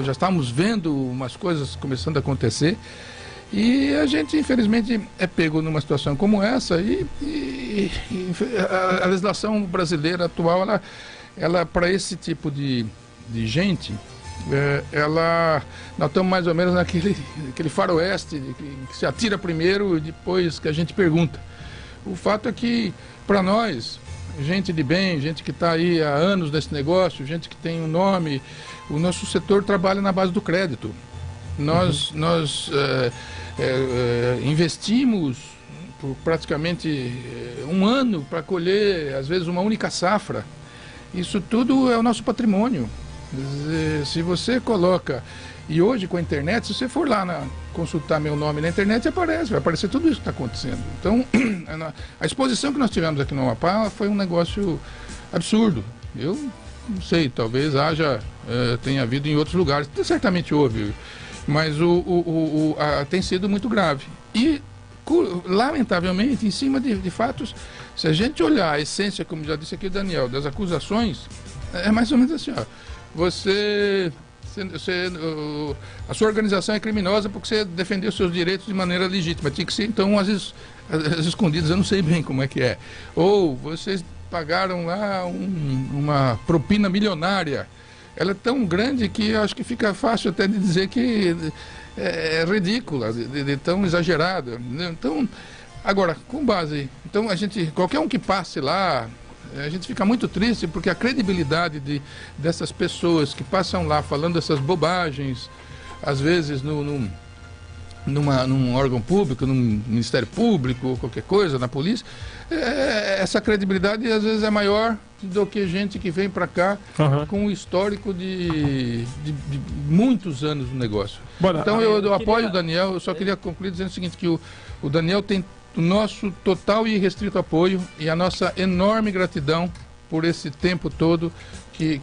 Speaker 5: já estávamos vendo umas coisas começando a acontecer. E a gente, infelizmente, é pego numa situação como essa, e a legislação brasileira atual, ela para esse tipo de gente, nós estamos mais ou menos naquele faroeste que se atira primeiro e depois que a gente pergunta. O fato é que, para nós, gente de bem, gente que está aí há anos nesse negócio, gente que tem um nome, o nosso setor trabalha na base do crédito. Nós investimos por praticamente um ano para colher, às vezes, uma única safra. Isso tudo é o nosso patrimônio. Se você coloca, e hoje com a internet, se você for lá consultar meu nome na internet, vai aparecer tudo isso que está acontecendo. Então, a exposição que nós tivemos aqui no Amapá foi um negócio absurdo. Eu não sei, talvez tenha havido em outros lugares, certamente houve, mas tem sido muito grave. E, lamentavelmente, em cima de fatos, se a gente olhar a essência, como já disse aqui o Daniel, das acusações, é mais ou menos assim, ó, a sua organização é criminosa porque você defendeu seus direitos de maneira legítima. Tinha que ser, então, às vezes escondidas, eu não sei bem como é que é. Ou vocês pagaram lá uma propina milionária. Ela é tão grande que eu acho que fica fácil até de dizer que é ridícula, de tão exagerada. Então, agora, com base... Então, qualquer um que passe lá, a gente fica muito triste porque a credibilidade dessas pessoas que passam lá falando essas bobagens, às vezes num órgão público, num Ministério Público, ou qualquer coisa, na polícia, essa credibilidade às vezes é maior do que gente que vem para cá com um histórico de muitos anos no negócio. Então eu apoio o Daniel, eu só queria concluir dizendo o seguinte, que o Daniel tem o nosso total e irrestrito apoio e a nossa enorme gratidão por esse tempo todo que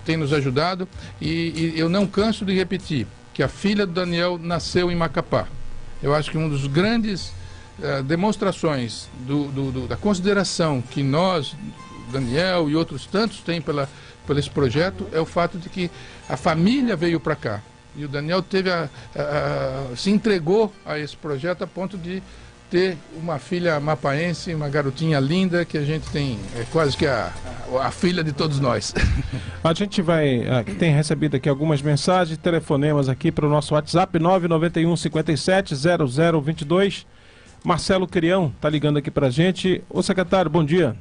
Speaker 5: tem nos ajudado, e eu não canso de repetir que a filha do Daniel nasceu em Macapá. Eu acho que um dos grandes demonstrações da consideração que nós, Daniel e outros tantos têm por esse projeto, é o fato de que a família veio para cá. E o Daniel se entregou a esse projeto a ponto de ter uma filha mapaense, uma garotinha linda, que a gente tem, quase que a filha de todos nós.
Speaker 1: A gente tem recebido aqui algumas mensagens, telefonemas aqui para o nosso WhatsApp, 991 57 0022. Marcelo Crião está ligando aqui para a gente. Ô secretário, bom dia.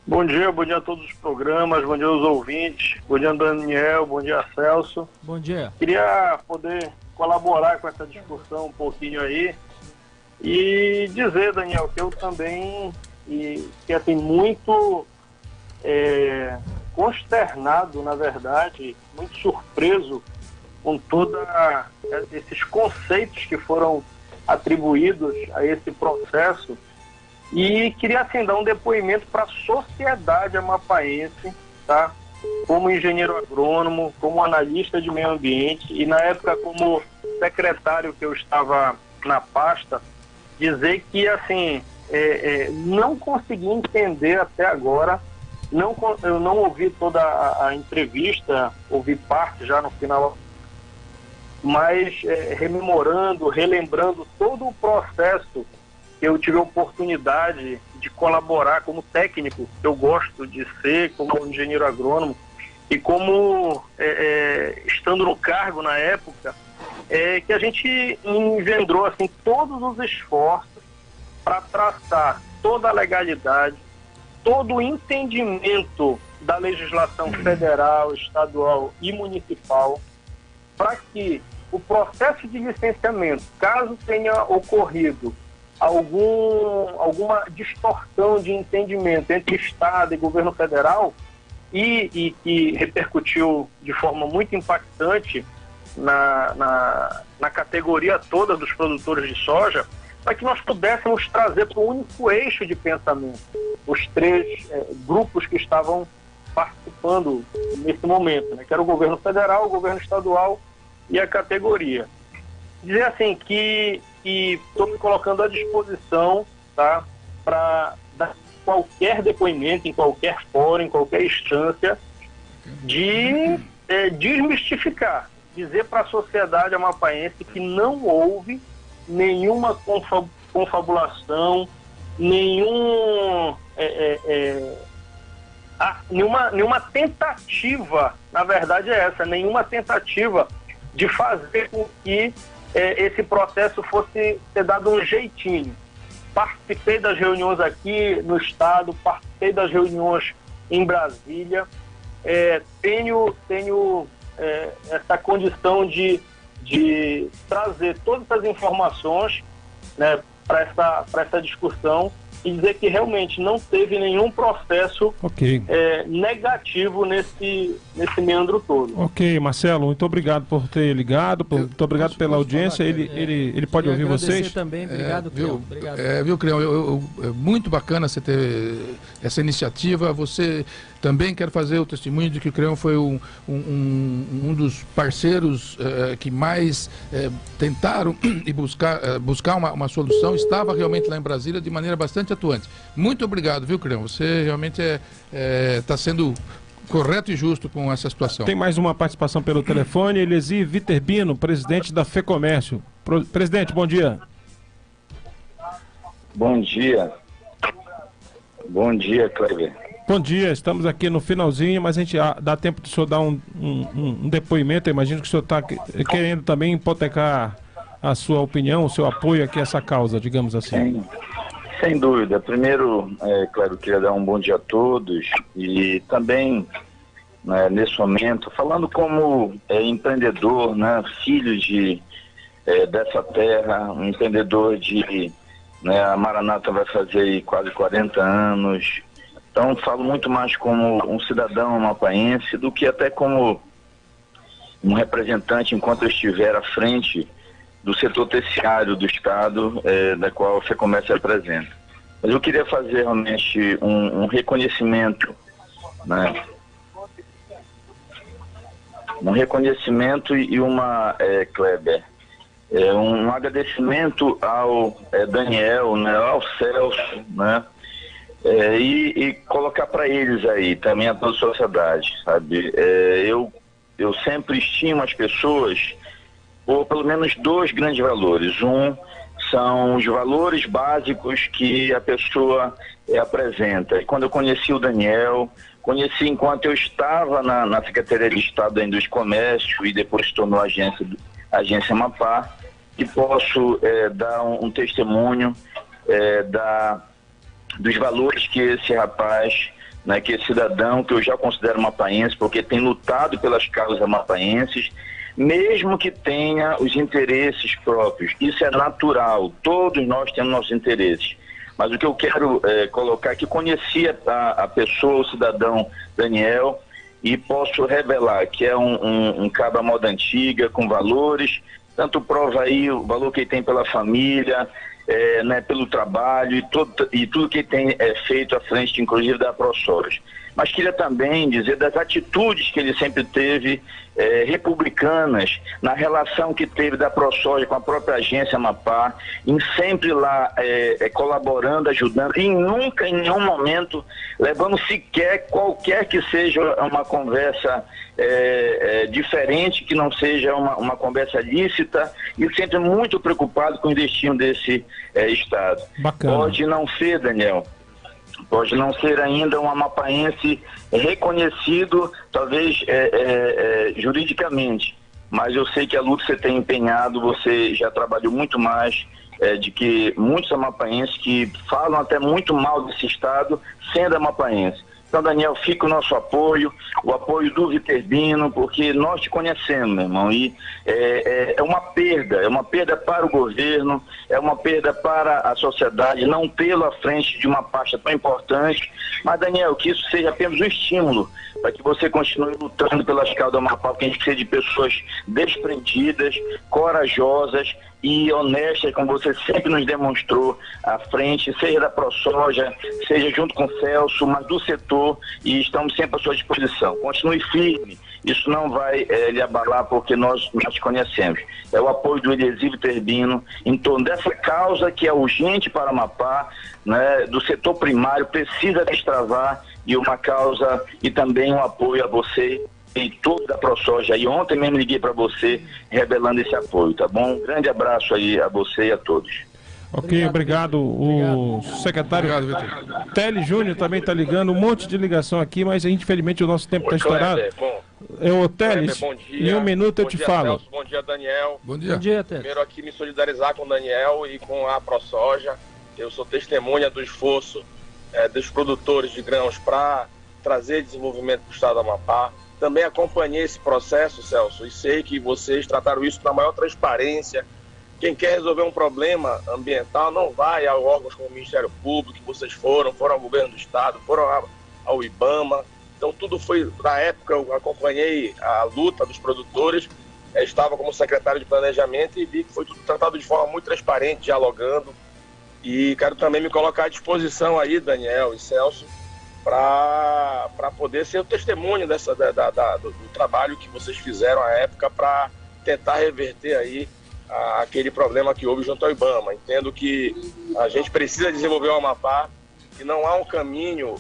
Speaker 7: Bom dia a todos os programas, bom dia aos ouvintes, bom dia Daniel, bom dia Celso.
Speaker 3: Bom dia.
Speaker 7: Queria poder colaborar com essa discussão um pouquinho aí e dizer, Daniel, que eu também fiquei muito consternado, na verdade, muito surpreso com todos esses conceitos que foram atribuídos a esse processo. E queria, assim, dar um depoimento para a sociedade amapaense, tá? Como engenheiro agrônomo, como analista de meio ambiente e, na época, como secretário que eu estava na pasta, dizer que, assim, não consegui entender até agora, eu não ouvi toda a entrevista, ouvi parte já no final, mas relembrando todo o processo que eu tive a oportunidade de colaborar como técnico, que eu gosto de ser, como engenheiro agrônomo, e como, estando no cargo na época, que a gente engendrou assim, todos os esforços para traçar toda a legalidade, todo o entendimento da legislação federal, estadual e municipal, para que o processo de licenciamento, caso tenha ocorrido alguma distorção de entendimento entre Estado e governo federal e que repercutiu de forma muito impactante na categoria toda dos produtores de soja, para que nós pudéssemos trazer para um único eixo de pensamento os três grupos que estavam participando nesse momento, né, que era o governo federal, o governo estadual e a categoria. Dizer assim que estou me colocando à disposição, tá, para dar qualquer depoimento, em qualquer fórum, em qualquer instância, de desmistificar, dizer para a sociedade amapaense que não houve nenhuma confabulação, nenhuma tentativa, na verdade nenhuma tentativa de fazer com que esse processo fosse ser dado um jeitinho. Participei das reuniões aqui no estado, participei das reuniões em Brasília, tenho essa condição de trazer todas essas informações, né, para essa discussão e dizer que realmente não teve nenhum processo negativo nesse meandro todo.
Speaker 1: Ok, Marcelo, muito obrigado por ter ligado, muito obrigado pela audiência. Ele pode ouvir vocês?
Speaker 3: Também, obrigado, Crião. Obrigado.
Speaker 5: Viu, Crião, é muito bacana você ter essa iniciativa. Você também quer fazer o testemunho de que o Crião foi um dos parceiros que mais tentaram e buscar uma solução. Estava realmente lá em Brasília de maneira bastante atuante. Muito obrigado, viu, Crião? Você realmente está sendo correto e justo com essa situação.
Speaker 1: Tem mais uma participação pelo telefone. Elesi Viterbino, presidente da FEComércio. Presidente, bom dia.
Speaker 8: Bom dia. Bom dia, Cleber.
Speaker 1: Bom dia, estamos aqui no finalzinho, mas a gente dá tempo do senhor dar um depoimento. Eu imagino que o senhor está querendo também hipotecar a sua opinião, o seu apoio aqui a essa causa, digamos assim.
Speaker 8: Sem dúvida. Primeiro, claro, queria dar um bom dia a todos e também, nesse momento, falando como empreendedor, né, filho dessa terra, um empreendedor a Maranata vai fazer aí quase 40 anos, então falo muito mais como um cidadão amapaense do que até como um representante enquanto eu estiver à frente do setor terciário do Estado, da qual a FEComércio representa. Mas eu queria fazer realmente um reconhecimento, né? Um reconhecimento e Kleber, Um agradecimento ao Daniel, né, ao Celso, né, e colocar para eles aí, também a toda a sociedade, sabe? Eu sempre estimo as pessoas por pelo menos 2 grandes valores. Um são os valores básicos que a pessoa apresenta. E quando eu conheci o Daniel, conheci enquanto eu estava na Secretaria de Estado da Indústria e Comércio e depois se tornou agência Amapá, e posso dar um testemunho dos valores que esse rapaz, né, que esse cidadão, que eu já considero mapaense, porque tem lutado pelas causas amapaenses, mesmo que tenha os interesses próprios. Isso é natural, todos nós temos nossos interesses. Mas o que eu quero colocar é que conheci a pessoa, o cidadão Daniel, e posso revelar que é um cabra moda antiga, com valores, tanto prova aí o valor que ele tem pela família, né, pelo trabalho e tudo que ele tem feito à frente, inclusive da ProSoja. Mas queria também dizer das atitudes que ele sempre teve republicanas na relação que teve da ProSoja com a própria agência Amapá, em sempre lá colaborando, ajudando, e nunca em nenhum momento levando sequer qualquer que seja uma conversa diferente, que não seja uma conversa lícita, e sempre muito preocupado com o destino desse Estado.
Speaker 1: Bacana.
Speaker 8: Pode não ser, Daniel, pode não ser ainda um amapaense reconhecido, talvez juridicamente, mas eu sei que a luta que você tem empenhado, você já trabalhou muito mais de que muitos amapaenses que falam até muito mal desse Estado, sendo amapaense. Então, Daniel, fica o nosso apoio, o apoio do Viterbino, porque nós te conhecemos, meu irmão, e é uma perda para o governo, é uma perda para a sociedade, não tê-lo à frente de uma pasta tão importante. Mas, Daniel, que isso seja apenas um estímulo para que você continue lutando pelas causas do Amapá, porque a gente precisa de pessoas desprendidas, corajosas e honestas, como você sempre nos demonstrou à frente, seja da ProSoja, seja junto com o Celso, mas do setor, e estamos sempre à sua disposição. Continue firme, isso não vai lhe abalar, porque nós te conhecemos. É o apoio do Eliezer Viterbino em torno dessa causa que é urgente para o Amapá, né, do setor primário, precisa destravar, e uma causa e também um apoio a você e toda a ProSoja. E ontem mesmo liguei para você revelando esse apoio, tá bom? Um grande abraço aí a você e a todos.
Speaker 1: Ok, obrigado. O secretário Tele Júnior também está ligando, um monte de ligação aqui, mas infelizmente o nosso tempo está estourado. Teles, em um minuto eu te falo.
Speaker 9: Celso, bom dia, Daniel.
Speaker 5: Bom dia.
Speaker 3: Bom dia, Teles.
Speaker 9: Primeiro aqui me solidarizar com o Daniel e com a ProSoja. Eu sou testemunha do esforço dos produtores de grãos para trazer desenvolvimento para o estado do Amapá. Também acompanhei esse processo, Celso, e sei que vocês trataram isso na maior transparência. Quem quer resolver um problema ambiental não vai a órgãos como o Ministério Público, que vocês foram ao governo do estado, foram ao IBAMA. Então tudo foi, na época eu acompanhei a luta dos produtores, estava como secretário de planejamento e vi que foi tudo tratado de forma muito transparente, dialogando. E quero também me colocar à disposição aí, Daniel e Celso, para poder ser o testemunho do trabalho que vocês fizeram à época para tentar reverter aí aquele problema que houve junto ao IBAMA. Entendo que a gente precisa desenvolver o Amapá, que não há um caminho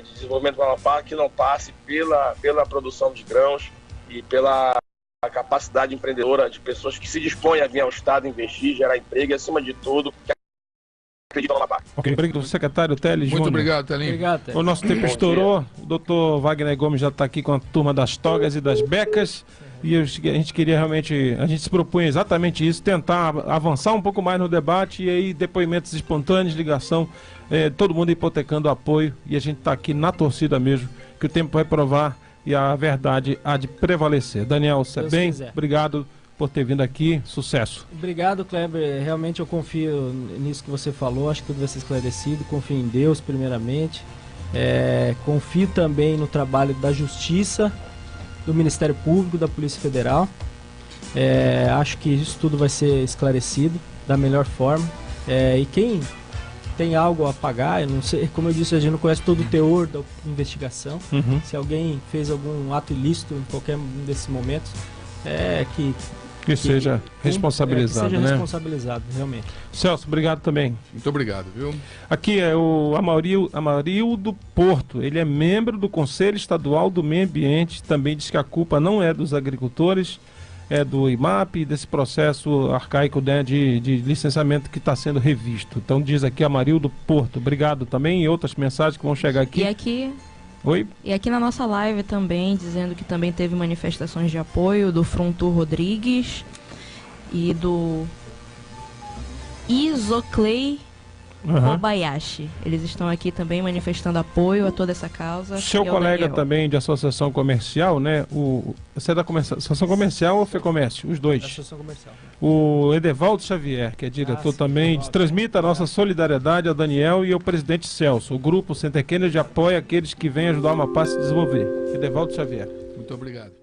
Speaker 9: de desenvolvimento do Amapá que não passe pela produção de grãos e pela capacidade empreendedora de pessoas que se dispõem a vir ao Estado investir, gerar emprego e, acima de tudo, que acreditam no Amapá.
Speaker 1: Ok, obrigado, secretário Tele Júnior.
Speaker 5: Muito obrigado, Telinho.
Speaker 3: Obrigado, Teles.
Speaker 1: O nosso tempo estourou. O doutor Wagner Gomes já está aqui com a turma das togas e das becas. E a gente queria realmente, a gente se propunha exatamente isso, tentar avançar um pouco mais no debate, e aí depoimentos espontâneos, ligação, todo mundo hipotecando apoio, e a gente está aqui na torcida mesmo, que o tempo vai provar e a verdade há de prevalecer. Daniel Sebem, obrigado por ter vindo aqui, sucesso.
Speaker 3: Obrigado, Kleber, realmente eu confio nisso que você falou, acho que tudo vai ser esclarecido, confio em Deus primeiramente, confio também no trabalho da Justiça, do Ministério Público, da Polícia Federal. Acho que isso tudo vai ser esclarecido da melhor forma. E quem tem algo a pagar, eu não sei, como eu disse, a gente não conhece todo o teor da investigação. Se alguém fez algum ato ilícito em qualquer um desses momentos, que
Speaker 1: Que seja responsabilizado,
Speaker 3: que seja
Speaker 1: né?
Speaker 3: responsabilizado, realmente.
Speaker 1: Celso, obrigado também.
Speaker 5: Muito obrigado, viu?
Speaker 1: Aqui é o Amarildo Porto. Ele é membro do Conselho Estadual do Meio Ambiente. Também diz que a culpa não é dos agricultores, é do IMAP, desse processo arcaico, né, de licenciamento que está sendo revisto. Então diz aqui Amarildo Porto. Obrigado também. E outras mensagens que vão chegar aqui.
Speaker 6: E aqui...
Speaker 1: Oi?
Speaker 6: E aqui na nossa live também, dizendo que também teve manifestações de apoio do Frontur Rodrigues e do Isoclei Kobayashi. Eles estão aqui também manifestando apoio a toda essa causa.
Speaker 1: Seu colega também de associação comercial, né? Você é da associação comercial ou FEComércio? Os dois.
Speaker 3: Associação comercial.
Speaker 1: O Edevaldo Xavier, que é diretor também, transmite a nossa solidariedade ao Daniel e ao presidente Celso. O grupo Center Kennedy apoia aqueles que vêm ajudar o Amapá a se desenvolver. Edevaldo Xavier.
Speaker 5: Muito obrigado.